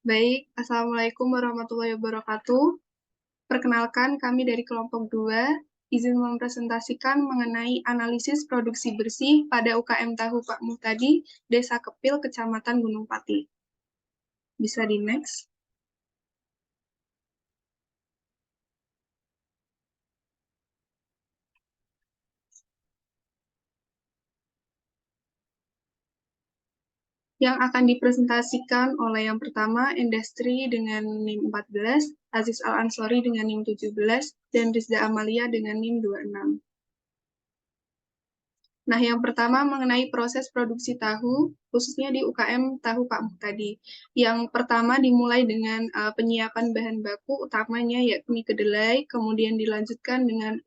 Baik, Assalamualaikum warahmatullahi wabarakatuh. Perkenalkan, kami dari kelompok 2 izin mempresentasikan mengenai analisis produksi bersih pada UKM Tahu Pak Muhtadi, Desa Kepil, Kecamatan Gunung Pati. Bisa di next. Yang akan dipresentasikan oleh yang pertama, Industri dengan NIM 14, Aziz Al-Ansori dengan NIM 17, dan Rizda Amalia dengan NIM 26. Nah, yang pertama mengenai proses produksi tahu, khususnya di UKM Tahu Pak Muhtadi. Yang pertama dimulai dengan penyiapan bahan baku utamanya yakni kedelai, kemudian dilanjutkan dengan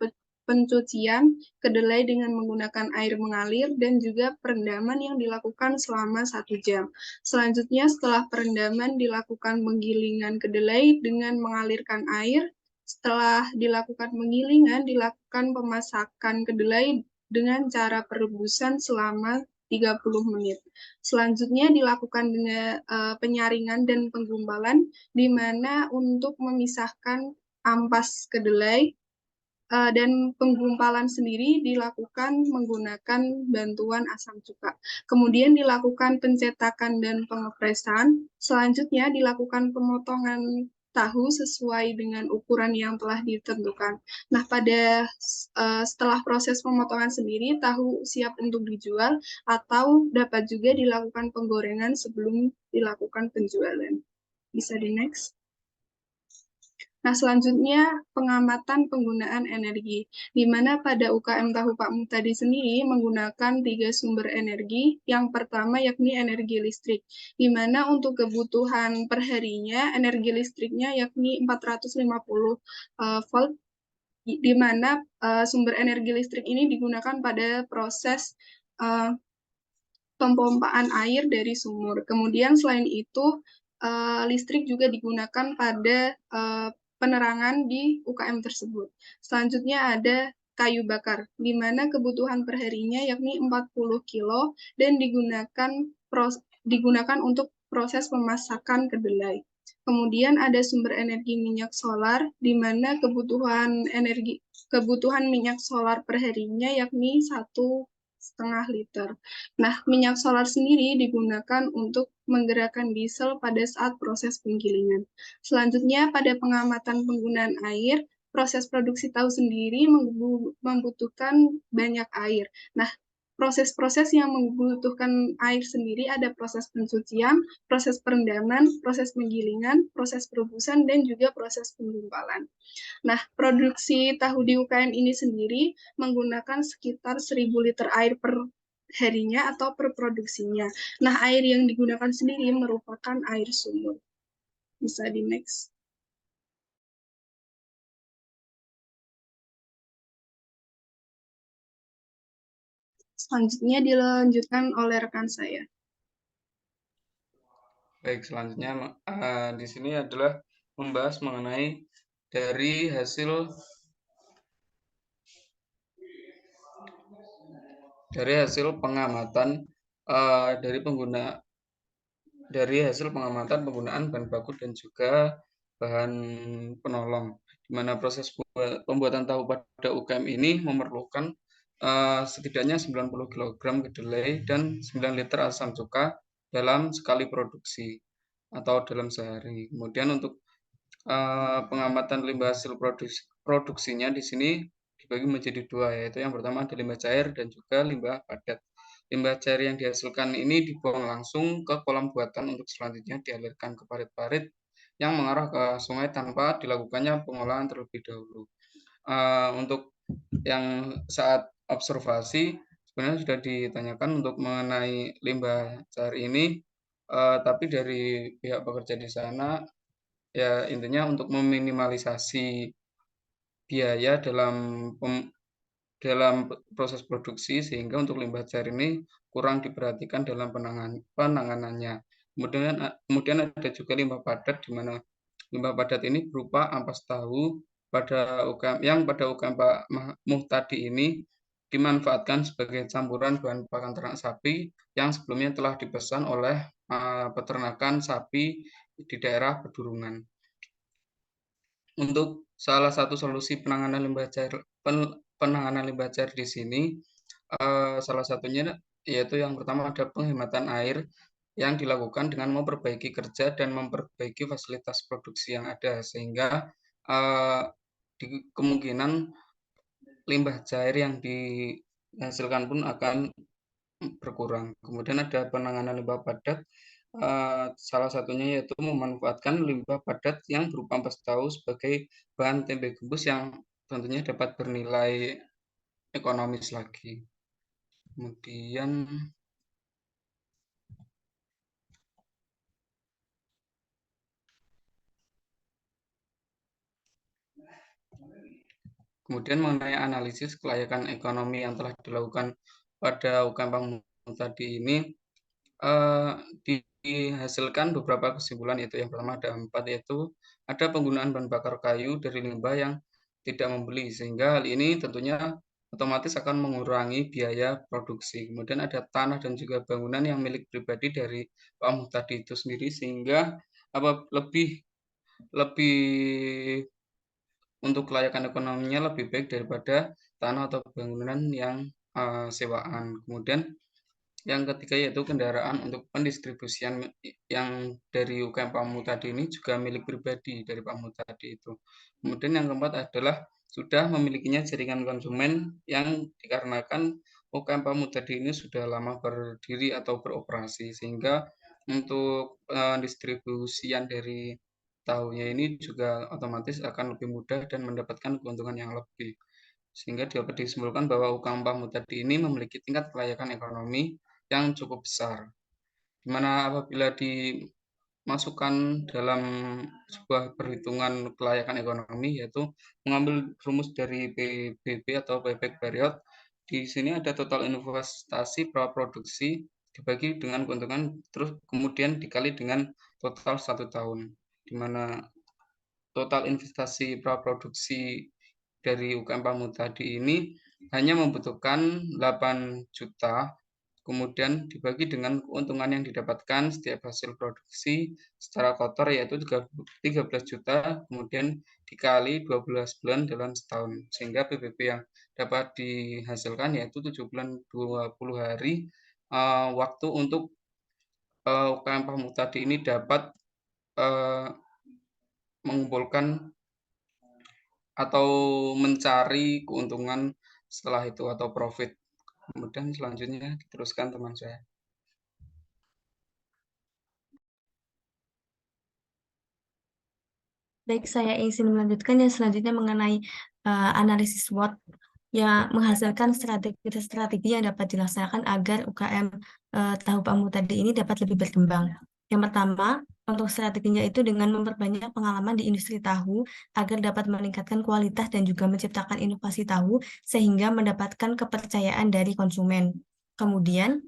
pencucian kedelai dengan menggunakan air mengalir dan juga perendaman yang dilakukan selama 1 jam. Selanjutnya setelah perendaman dilakukan penggilingan kedelai dengan mengalirkan air. Setelah dilakukan penggilingan, dilakukan pemasakan kedelai dengan cara perebusan selama 30 menit. Selanjutnya dilakukan dengan penyaringan dan penggumpalan, di mana untuk memisahkan ampas kedelai dan penggumpalan sendiri dilakukan menggunakan bantuan asam cuka. Kemudian dilakukan pencetakan dan pengepresan. Selanjutnya dilakukan pemotongan tahu sesuai dengan ukuran yang telah ditentukan. Nah, setelah proses pemotongan sendiri, tahu siap untuk dijual atau dapat juga dilakukan penggorengan sebelum dilakukan penjualan. Bisa di next. Nah, selanjutnya pengamatan penggunaan energi, di mana pada UKM Tahu Pak Muhtadi sendiri menggunakan 3 sumber energi. Yang pertama yakni energi listrik, di mana untuk kebutuhan perharinya energi listriknya yakni 450 volt, di mana sumber energi listrik ini digunakan pada proses uh, pemompaan air dari sumur. Kemudian selain itu, listrik juga digunakan pada penerangan di UKM tersebut. Selanjutnya ada kayu bakar, di mana kebutuhan perharinya yakni 40 kilo dan digunakan untuk proses pemasakan kedelai. Kemudian ada sumber energi minyak solar, di mana kebutuhan minyak solar perharinya yakni 1,5 liter. Nah, minyak solar sendiri digunakan untuk menggerakkan diesel pada saat proses penggilingan. Selanjutnya, pada pengamatan penggunaan air, proses produksi tahu sendiri membutuhkan banyak air. Nah, proses-proses yang membutuhkan air sendiri ada proses pencucian, proses perendaman, proses penggilingan, proses perebusan, dan juga proses penggumpalan. Nah, produksi tahu di UKM ini sendiri menggunakan sekitar 1.000 liter air per harinya atau per produksinya. Nah, air yang digunakan sendiri merupakan air sumur. Bisa di next. Selanjutnya dilanjutkan oleh rekan saya. Baik, selanjutnya di sini adalah membahas mengenai dari hasil pengamatan dari hasil pengamatan penggunaan bahan baku dan juga bahan penolong, di mana proses pembuatan tahu pada UKM ini memerlukan setidaknya 90 kg kedelai dan 9 liter asam cuka dalam sekali produksi atau dalam sehari. Kemudian untuk pengamatan limbah hasil produksinya di sini dibagi menjadi dua, yaitu yang pertama ada limbah cair dan juga limbah padat. Limbah cair yang dihasilkan ini dibuang langsung ke kolam buatan untuk selanjutnya dialirkan ke parit-parit yang mengarah ke sungai tanpa dilakukannya pengolahan terlebih dahulu. Untuk yang saat observasi sebenarnya sudah ditanyakan untuk mengenai limbah cair ini, tapi dari pihak pekerja di sana ya intinya untuk meminimalisasi biaya dalam proses produksi sehingga untuk limbah cair ini kurang diperhatikan dalam penanganannya. Kemudian ada juga limbah padat, di mana limbah padat ini berupa ampas tahu pada UKM Pak Muhtadi ini dimanfaatkan sebagai campuran bahan pakan ternak sapi yang sebelumnya telah dipesan oleh peternakan sapi di daerah pedurungan. Untuk salah satu solusi penanganan limbah cair di sini, salah satunya yaitu yang pertama ada penghematan air yang dilakukan dengan memperbaiki kerja dan memperbaiki fasilitas produksi yang ada, sehingga kemungkinan limbah cair yang dihasilkan pun akan berkurang. Kemudian ada penanganan limbah padat, salah satunya yaitu memanfaatkan limbah padat yang berupa ampas tahu sebagai bahan tempe gembus yang tentunya dapat bernilai ekonomis lagi. Kemudian Kemudian mengenai analisis kelayakan ekonomi yang telah dilakukan pada UKM Pamungkas tadi ini, dihasilkan beberapa kesimpulan, yaitu yang pertama ada 4, yaitu ada penggunaan bahan bakar kayu dari limbah yang tidak membeli, sehingga hal ini tentunya otomatis akan mengurangi biaya produksi. Kemudian ada tanah dan juga bangunan yang milik pribadi dari Pak tadi itu sendiri, sehingga lebih lebih untuk kelayakan ekonominya lebih baik daripada tanah atau bangunan yang sewaan. Kemudian yang ketiga yaitu kendaraan untuk pendistribusian yang dari UKM Pamu tadi ini juga milik pribadi dari Pamu tadi itu. Kemudian yang keempat adalah sudah memilikinya jaringan konsumen yang dikarenakan UKM Pamu tadi ini sudah lama berdiri atau beroperasi, sehingga untuk distribusian dari tahunya ini juga otomatis akan lebih mudah dan mendapatkan keuntungan yang lebih. Sehingga dapat disimpulkan bahwa UKM Pamu tadi ini memiliki tingkat kelayakan ekonomi yang cukup besar, di mana apabila dimasukkan dalam sebuah perhitungan kelayakan ekonomi, yaitu mengambil rumus dari PBB atau payback period. Di sini ada total investasi praproduksi dibagi dengan keuntungan, terus kemudian dikali dengan total 1 tahun, di mana total investasi praproduksi dari UKM Pamu tadi ini hanya membutuhkan 8 juta, kemudian dibagi dengan keuntungan yang didapatkan setiap hasil produksi secara kotor yaitu 13 juta, kemudian dikali 12 bulan dalam setahun, sehingga PBB yang dapat dihasilkan yaitu 7 bulan 20 hari waktu untuk UKM Pamu tadi ini dapat mengumpulkan atau mencari keuntungan setelah itu atau profit. Kemudian selanjutnya diteruskan teman saya. Baik, saya izin melanjutkan yang selanjutnya mengenai analisis SWOT yang menghasilkan strategi-strategi yang dapat dilaksanakan agar UKM tahu Pamu tadi ini dapat lebih berkembang. Yang pertama, untuk strateginya itu dengan memperbanyak pengalaman di industri tahu agar dapat meningkatkan kualitas dan juga menciptakan inovasi tahu sehingga mendapatkan kepercayaan dari konsumen. Kemudian,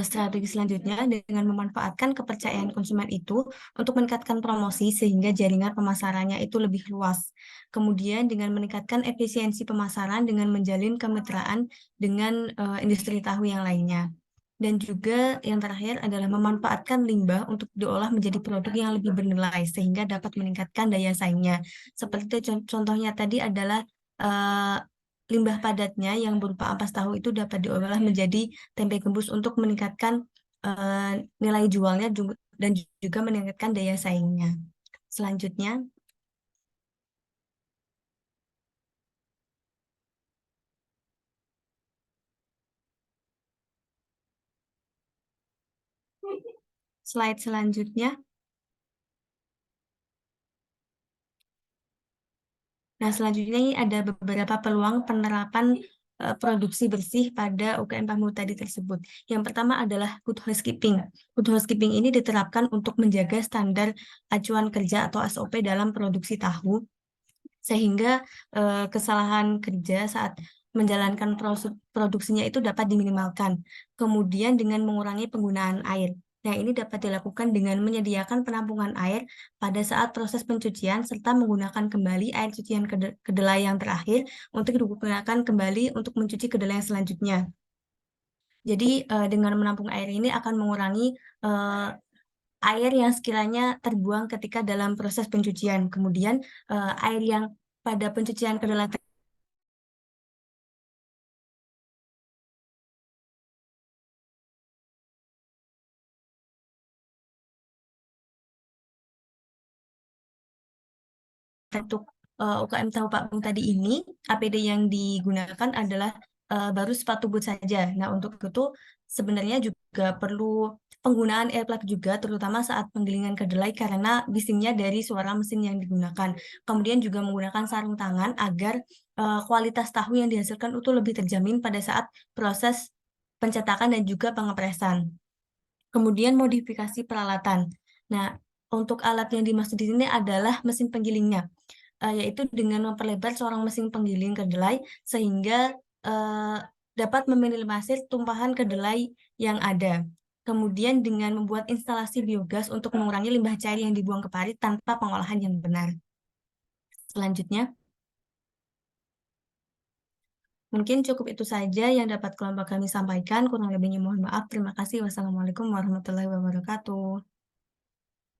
strategi selanjutnya dengan memanfaatkan kepercayaan konsumen itu untuk meningkatkan promosi sehingga jaringan pemasarannya itu lebih luas. Kemudian dengan meningkatkan efisiensi pemasaran dengan menjalin kemitraan dengan industri tahu yang lainnya. Dan juga yang terakhir adalah memanfaatkan limbah untuk diolah menjadi produk yang lebih bernilai sehingga dapat meningkatkan daya saingnya. Seperti contohnya tadi adalah limbah padatnya yang berupa ampas tahu itu dapat diolah menjadi tempe gembus untuk meningkatkan nilai jualnya dan juga meningkatkan daya saingnya. Selanjutnya, slide selanjutnya. Nah, selanjutnya ini ada beberapa peluang penerapan produksi bersih pada UKM Pamu tadi tersebut. Yang pertama adalah good housekeeping. Good housekeeping ini diterapkan untuk menjaga standar acuan kerja atau SOP dalam produksi tahu, sehingga kesalahan kerja saat menjalankan produksinya itu dapat diminimalkan. Kemudian dengan mengurangi penggunaan air. Nah, ini dapat dilakukan dengan menyediakan penampungan air pada saat proses pencucian serta menggunakan kembali air cucian kedelai yang terakhir untuk digunakan kembali untuk mencuci kedelai yang selanjutnya. Jadi dengan menampung air ini akan mengurangi air yang sekiranya terbuang ketika dalam proses pencucian. Kemudian air yang pada pencucian kedelai untuk UKM tahu Pak Bung tadi ini, APD yang digunakan adalah baru sepatu boot saja. Nah, untuk itu sebenarnya juga perlu penggunaan air plug juga, terutama saat penggilingan kedelai karena bisingnya dari suara mesin yang digunakan. Kemudian juga menggunakan sarung tangan agar kualitas tahu yang dihasilkan itu lebih terjamin pada saat proses pencetakan dan juga pengepresan. Kemudian modifikasi peralatan. Nah, untuk alat yang dimaksud di sini adalah mesin penggilingnya, yaitu dengan memperlebar seorang mesin penggiling kedelai sehingga dapat meminimalisir tumpahan kedelai yang ada. Kemudian dengan membuat instalasi biogas untuk mengurangi limbah cair yang dibuang ke parit tanpa pengolahan yang benar. Selanjutnya, mungkin cukup itu saja yang dapat kelompok kami sampaikan. Kurang lebihnya mohon maaf. Terima kasih. Wassalamualaikum warahmatullahi wabarakatuh.